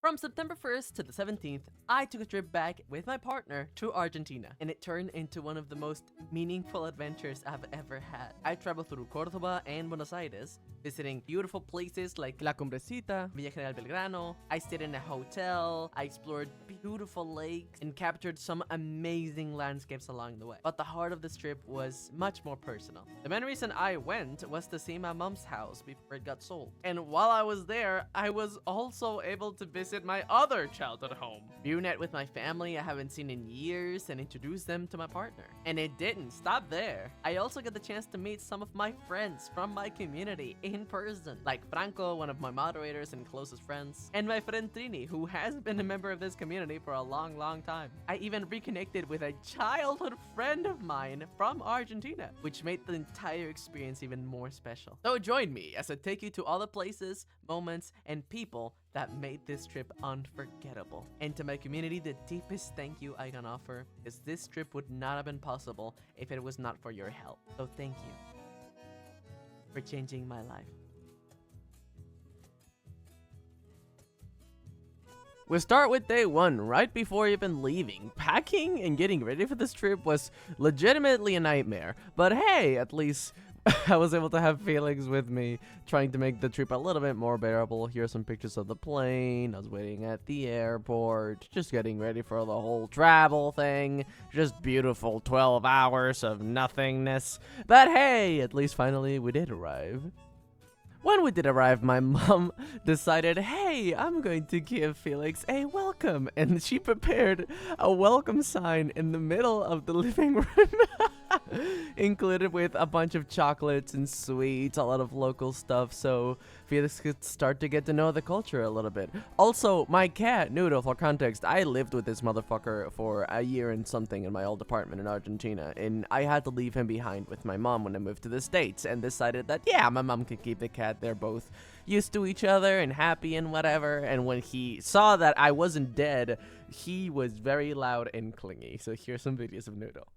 From September 1st to the 17th, I took a trip back with my partner to Argentina, and it turned into one of the most meaningful adventures I've ever had. I traveled through Córdoba and Buenos Aires, visiting beautiful places like La Cumbrecita, Villa General Belgrano. I stayed in a hotel, I explored beautiful lakes, and captured some amazing landscapes along the way. But the heart of this trip was much more personal. The main reason I went was to see my mom's house before it got sold. And while I was there, I was also able to visit my other childhood home, reunite with my family I haven't seen in years, and introduce them to my partner. And it didn't stop there. I also got the chance to meet some of my friends from my community in person, like Franco, one of my moderators and closest friends, and my friend Trini, who has been a member of this community for a long time. I even reconnected with a childhood friend of mine from Argentina, which made the entire experience even more special. So join me as I take you to all the places, moments, and people that made this trip unforgettable. And to my community, the deepest thank you I can offer is this trip would not have been possible if it was not for your help. So thank you for changing my life. We start with day one, right before even leaving. Packing and getting ready for this trip was legitimately a nightmare, but hey, at least I was able to have Felix with me, trying to make the trip a little bit more bearable. Here are some pictures of the plane. I was waiting at the airport, just getting ready for the whole travel thing. Just beautiful 12 hours of nothingness. But hey, at least finally we did arrive. When we did arrive, my mom decided, hey, I'm going to give Felix a welcome. And she prepared a welcome sign in the middle of the living room, included with a bunch of chocolates and sweets, a lot of local stuff, so Felix could start to get to know the culture a little bit. Also, my cat, Noodle, for context, I lived with this motherfucker for a year and something in my old apartment in Argentina, and I had to leave him behind with my mom when I moved to the States, and decided that, yeah, my mom could keep the cat. They're both used to each other and happy and whatever, and when he saw that I wasn't dead, he was very loud and clingy. So here's some videos of Noodle.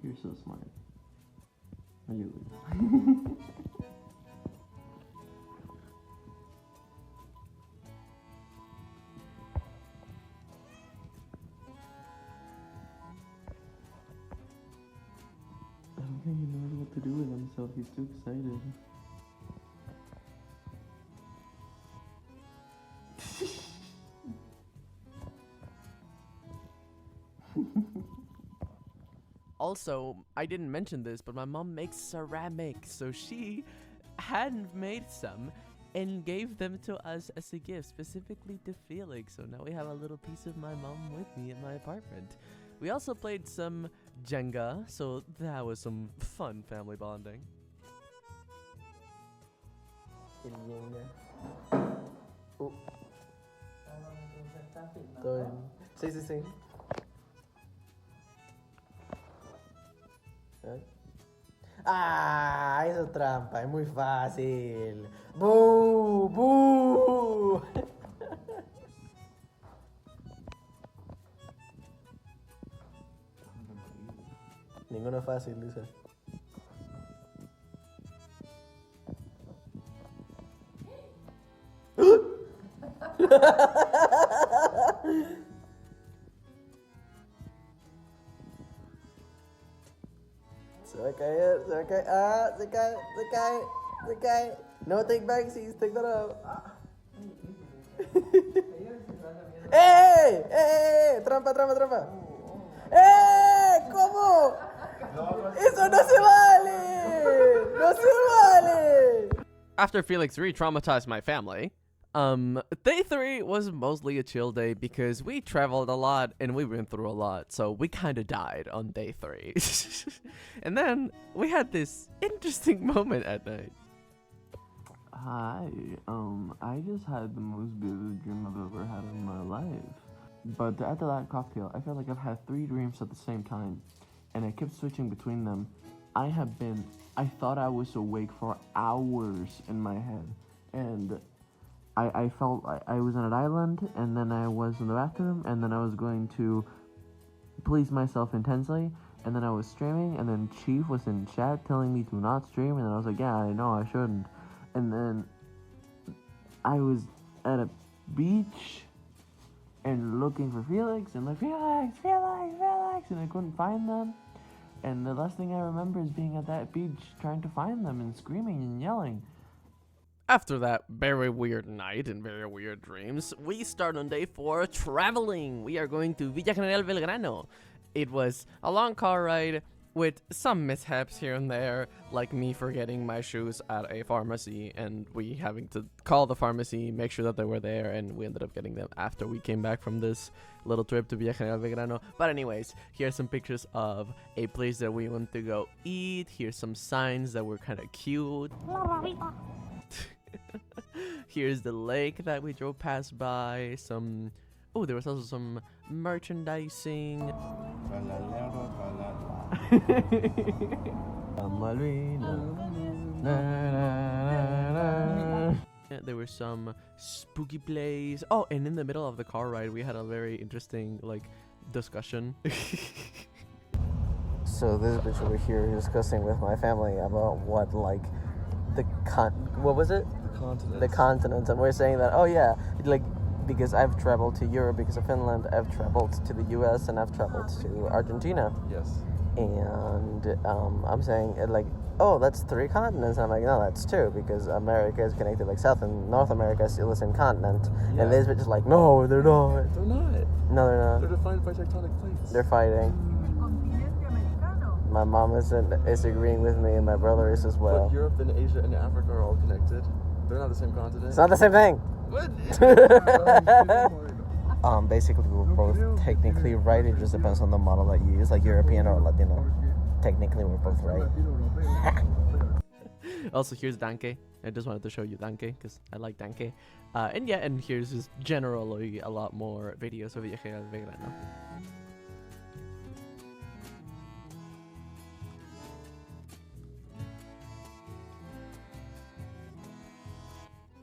You're so smart. Are you? I don't think he knows what to do with himself. He's too excited. Also, I didn't mention this, but my mom makes ceramics, so she had made some and gave them to us as a gift, specifically to Felix. So now we have a little piece of my mom with me in my apartment. We also played some Jenga, so that was some fun family bonding. Oh. Sí, sí, sí. Ah, eso es trampa, es muy fácil. ¡Bú! ¡Bú! Ninguno es fácil, dice. Se va a caer, se va a caer. Ah, se cae, se cae, se cae. No take backsies, take that out. ¡Eh! ¡Eh! ¡Trampa, trampa, trampa! ¡Eh! ¿Cómo? ¡Eso no se vale! ¡No se vale! After Felix re-traumatized my family, day 3 was mostly a chill day because we traveled a lot and we went through a lot, so we kind of died on day 3. And then we had this interesting moment at night. Hi, I just had the most vivid dream I've ever had in my life. But after that cocktail, I feel like I've had 3 dreams at the same time, and I kept switching between them. I thought I was awake for hours in my head, and I felt I was on an island, and then I was in the bathroom, and then I was going to please myself intensely, and then I was streaming, and then Chief was in chat telling me to not stream, and then I was like, yeah, I know I shouldn't, and then I was at a beach and looking for Felix, and like, Felix, and I couldn't find them, and the last thing I remember is being at that beach trying to find them and screaming and yelling. After that very weird night and very weird dreams, we start on day 4 traveling. We are going to Villa General Belgrano. It was a long car ride with some mishaps here and there, like me forgetting my shoes at a pharmacy and we having to call the pharmacy, make sure that they were there, and we ended up getting them after we came back from this little trip to Villa General Belgrano. But anyways, here's some pictures of a place that we went to go eat. Here's some signs that were kind of cute. Here's the lake that we drove past by. Oh, there was also some merchandising. There were some spooky plays. Oh, and in the middle of the car ride, we had a very interesting discussion. So this bitch over here discussing with my family about what what was it? The continents, and we're saying that, oh yeah, because I've traveled to Europe because of Finland, I've traveled to the US, and I've traveled to Argentina. Yes. And I'm saying oh, that's 3 continents. And I'm like, no, that's 2, because America is connected, South and North America is still the same continent. Yeah. And this bitch is like, no, they're not. They're not. No, they're not. They're defined by tectonic plates. They're fighting. My mom is agreeing with me, and my brother is as well. But Europe and Asia and Africa are all connected. They're not the same continent. It's not the same thing. What? Basically, we're both technically right. It just depends on the model that you use, like European or Latino. Technically, we're both right. Also, here's Danke. I just wanted to show you Danke because I like Danke. And here's just generally a lot more videos of Villa General Belgrano.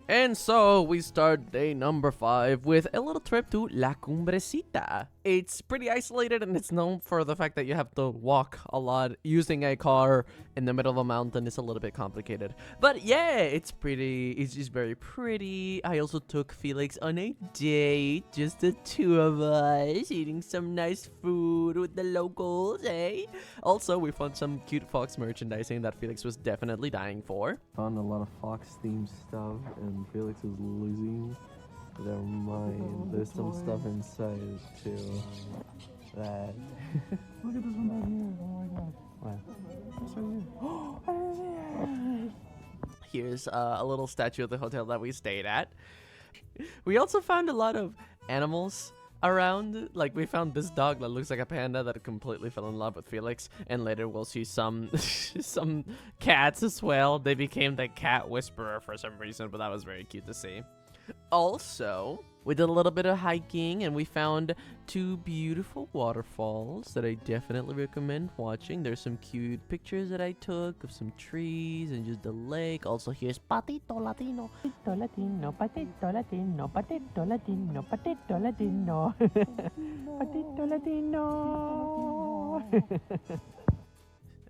And so we start day number 5 with a little trip to La Cumbrecita. It's pretty isolated, and it's known for the fact that you have to walk a lot. Using a car in the middle of a mountain is a little bit complicated. But yeah, it's just very pretty. I also took Felix on a date, just the 2 of us, eating some nice food with the locals, eh? Also, we found some cute Fox merchandising that Felix was definitely dying for. Found a lot of Fox-themed stuff, and Felix is losing their mind. There's some stuff inside too. That. Look at this one down here. Oh my god. Wow. What's right here? Oh, I didn't see it. Here's a little statue of the hotel that we stayed at. We also found a lot of animals around. Like, we found this dog that looks like a panda that completely fell in love with Felix, and later we'll see some some cats as well. They became the cat whisperer for some reason, but that was very cute to see. Also, we did a little bit of hiking, and we found 2 beautiful waterfalls that I definitely recommend watching. There's some cute pictures that I took of some trees and just the lake. Also, here's Patito Latino. Patito Latino, Patito Latino, Patito Latino, Patito Latino. Patito Latino.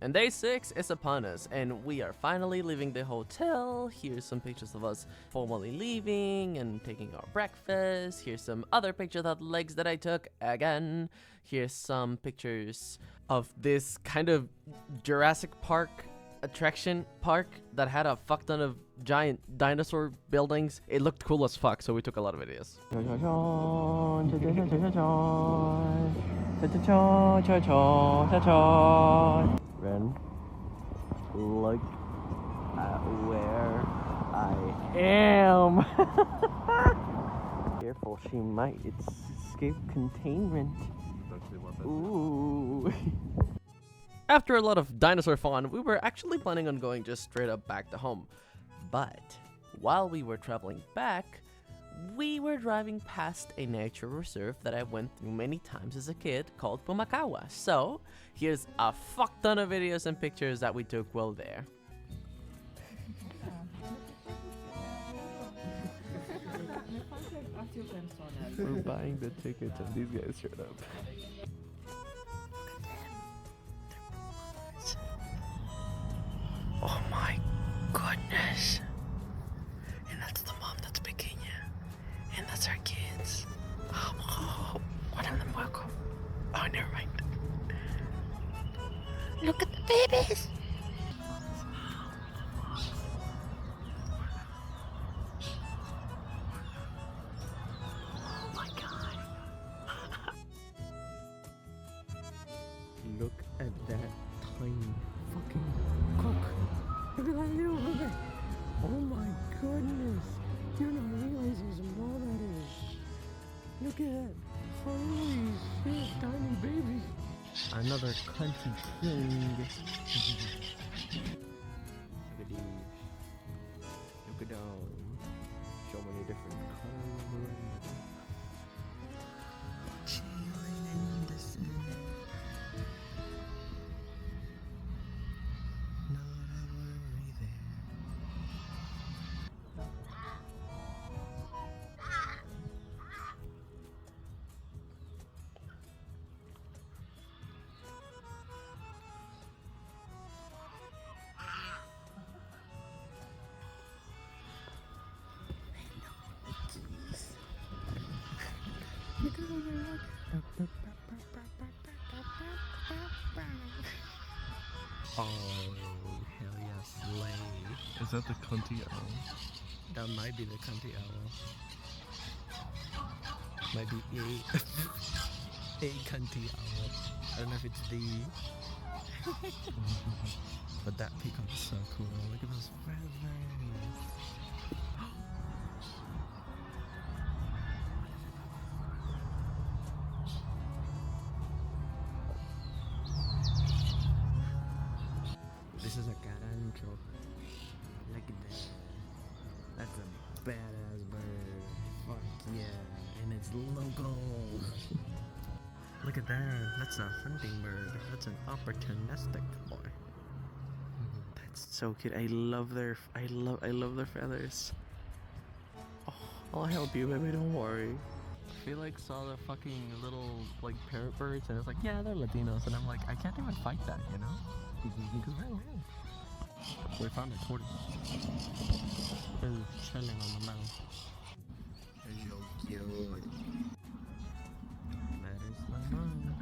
And day 6 is upon us, and we are finally leaving the hotel. Here's some pictures of us formally leaving and taking our breakfast. Here's some other pictures of legs that I took again. Here's some pictures of this kind of Jurassic Park attraction park that had a fuck ton of giant dinosaur buildings. It looked cool as fuck, so we took a lot of videos. Ren, look at where I am. Careful, she might escape containment. Ooh. After a lot of dinosaur fun, we were actually planning on going just straight up back to home. But while we were traveling back, we were driving past a nature reserve that I went through many times as a kid called PUMAKAWA. So here's a fuck ton of videos and pictures that we took while there. We're buying the tickets and these guys showed up. Oh my goodness. And that's the mom that's picking you. And that's our kids. Oh, one of them woke up. Oh, never mind. Look at the babies. Oh my god. Look at that tiny fucking cook. Look at that little baby. Oh my goodness. You're not realizing how small that is. Look at that. Holy shit, tiny baby. Another country king. Look at these. Look at them. So many different colors. Chilling in the sun. Not a worry there. Oh, hell yeah, slay. Is that the cunty owl? That might be the cunty owl. Might be a cunty owl. I don't know if it's the. But that peacock's so cool. Look at those feathers. This is a carancho. Look at that. That's a badass bird. Fuck yeah. And its logo. Look at that. That's a hunting bird. That's an opportunistic boy. That's so cute. I love their feathers. Oh, I'll help you, baby. Don't worry. Felix saw the fucking little like parrot birds and it's like, yeah, they're Latinos, and I'm like, I can't even fight that, you know? Because we found a tortoise. It's chilling on the mouth. So cute. That is my mom.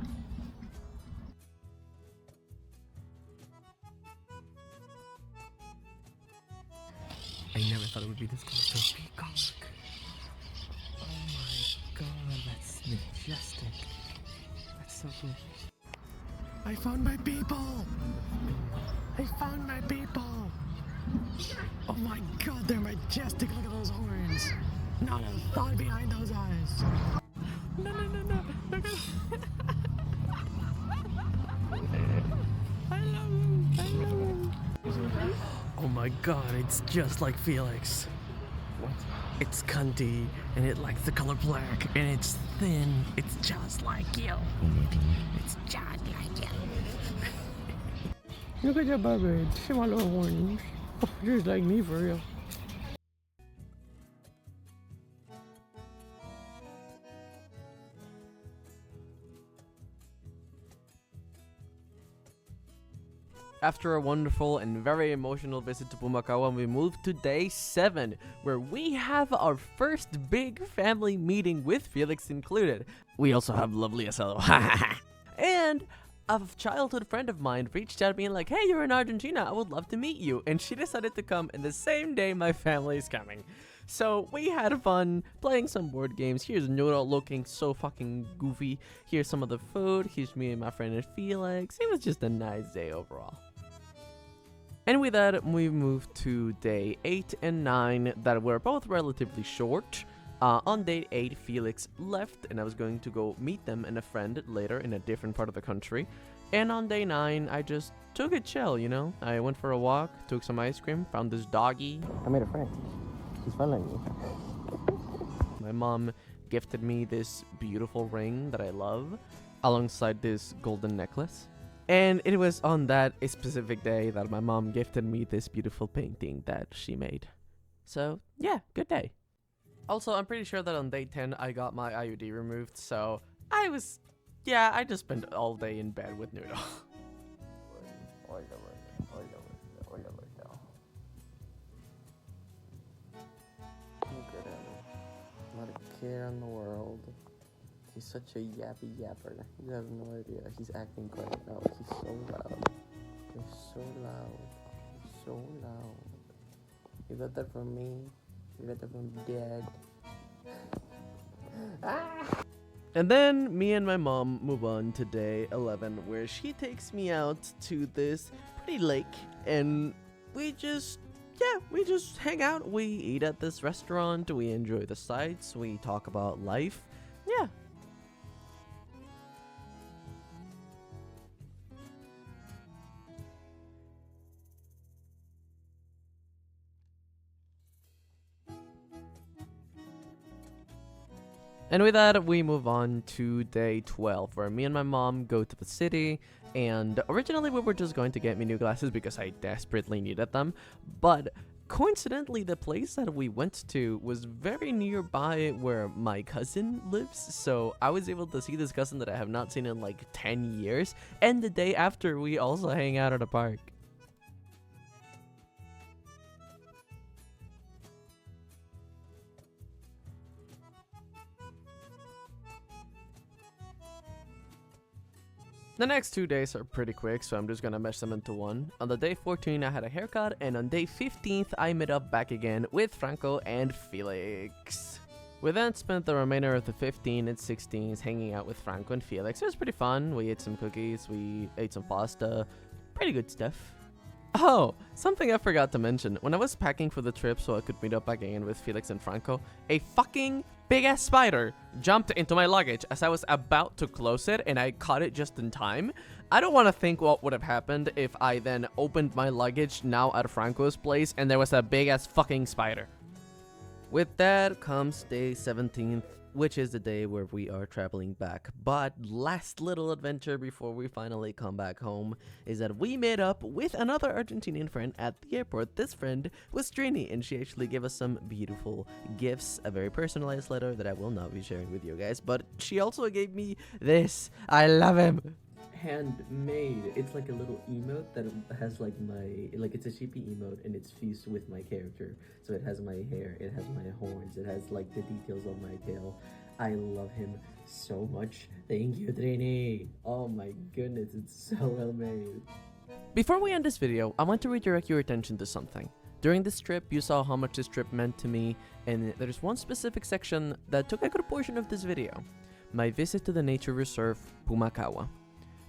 I never thought it would be this close to a peacock. Oh my god, that's majestic. That's so cool. I found my people! I found my people! Oh my god, they're majestic. Look at those horns. Not a thought behind those eyes. No. Look at I love him. Oh my god, it's just like Felix. What? It's cunty, and it likes the color black, and it's thin. It's just like you. It's just like you. Look at that baby. See my little horns. Oh, just like me for real. After a wonderful and very emotional visit to PUMAKAWA, we moved to day 7, where we have our first big family meeting with Felix included. We also have lovely asado. And a childhood friend of mine reached out being like, hey, you're in Argentina, I would love to meet you. And she decided to come in the same day my family is coming. So we had fun playing some board games. Here's Noodle looking so fucking goofy. Here's some of the food. Here's me and my friend and Felix. It was just a nice day overall. And with that, we moved to day 8 and 9 that were both relatively short. On day 8, Felix left and I was going to go meet them and a friend later in a different part of the country. And on day 9, I just took it chill, you know? I went for a walk, took some ice cream, found this doggy. I made a friend. He's following me. my mom gifted me this beautiful ring that I love, alongside this golden necklace. And it was on that specific day that my mom gifted me this beautiful painting that she made. So, yeah, good day. Also, I'm pretty sure that on day 10, I got my IUD removed, so I just spent all day in bed with Noodle. Look at him. Not a care in the world. He's such a yappy yapper. You have no idea. He's acting quite out. He's so loud. He's so loud. He's so loud. You got that from me. You got that from Dad. And then me and my mom move on to day 11, where she takes me out to this pretty lake, and we just hang out. We eat at this restaurant, we enjoy the sights, we talk about life. Yeah. And with that, we move on to day 12, where me and my mom go to the city. And originally, we were just going to get me new glasses because I desperately needed them. But coincidentally, the place that we went to was very nearby where my cousin lives. So I was able to see this cousin that I have not seen in like 10 years. And the day after, we also hang out at a park. The next 2 days are pretty quick, so I'm just gonna mesh them into one. On the day 14, I had a haircut, and on day 15th, I met up back again with Franco and Felix. We then spent the remainder of the 15 and 16s hanging out with Franco and Felix. It was pretty fun. We ate some cookies, we ate some pasta, pretty good stuff. Oh, something I forgot to mention. When I was packing for the trip so I could meet up again with Felix and Franco, a fucking big-ass spider jumped into my luggage as I was about to close it, and I caught it just in time. I don't want to think what would have happened if I then opened my luggage now at Franco's place and there was a big-ass fucking spider. With that comes day 17th, which is the day where we are traveling back. But last little adventure before we finally come back home is that we met up with another Argentinian friend at the airport. This friend was Trini, and she actually gave us some beautiful gifts, a very personalized letter that I will not be sharing with you guys, but she also gave me this. I love him. Handmade. It's like a little emote that has like it's a sheepy emote, and it's fused with my character. So it has my hair, it has my horns, it has like the details of my tail. I love him so much. Thank you, Trini. Oh my goodness, it's so well made. Before we end this video, I want to redirect your attention to something. During this trip, you saw how much this trip meant to me, and there's one specific section that took a good portion of this video. My visit to the nature reserve, PUMAKAWA.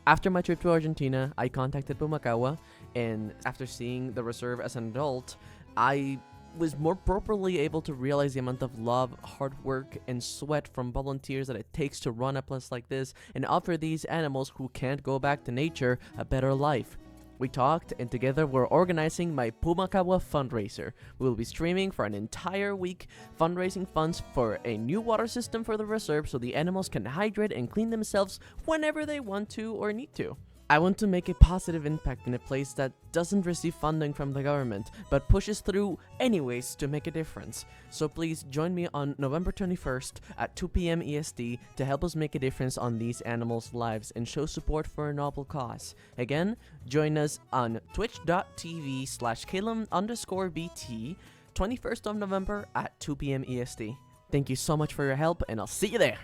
After my trip to Argentina, I contacted PUMAKAWA, and after seeing the reserve as an adult, I was more properly able to realize the amount of love, hard work, and sweat from volunteers that it takes to run a place like this and offer these animals who can't go back to nature a better life. We talked, and together we're organizing my PUMAKAWA fundraiser. We will be streaming for an entire week, fundraising funds for a new water system for the reserve so the animals can hydrate and clean themselves whenever they want to or need to. I want to make a positive impact in a place that doesn't receive funding from the government, but pushes through anyways to make a difference. So please join me on November 21st at 2 p.m. EST to help us make a difference on these animals' lives and show support for a noble cause. Again, join us on twitch.tv/Caelum_BT, 21st of November at 2 p.m. EST. Thank you so much for your help, and I'll see you there.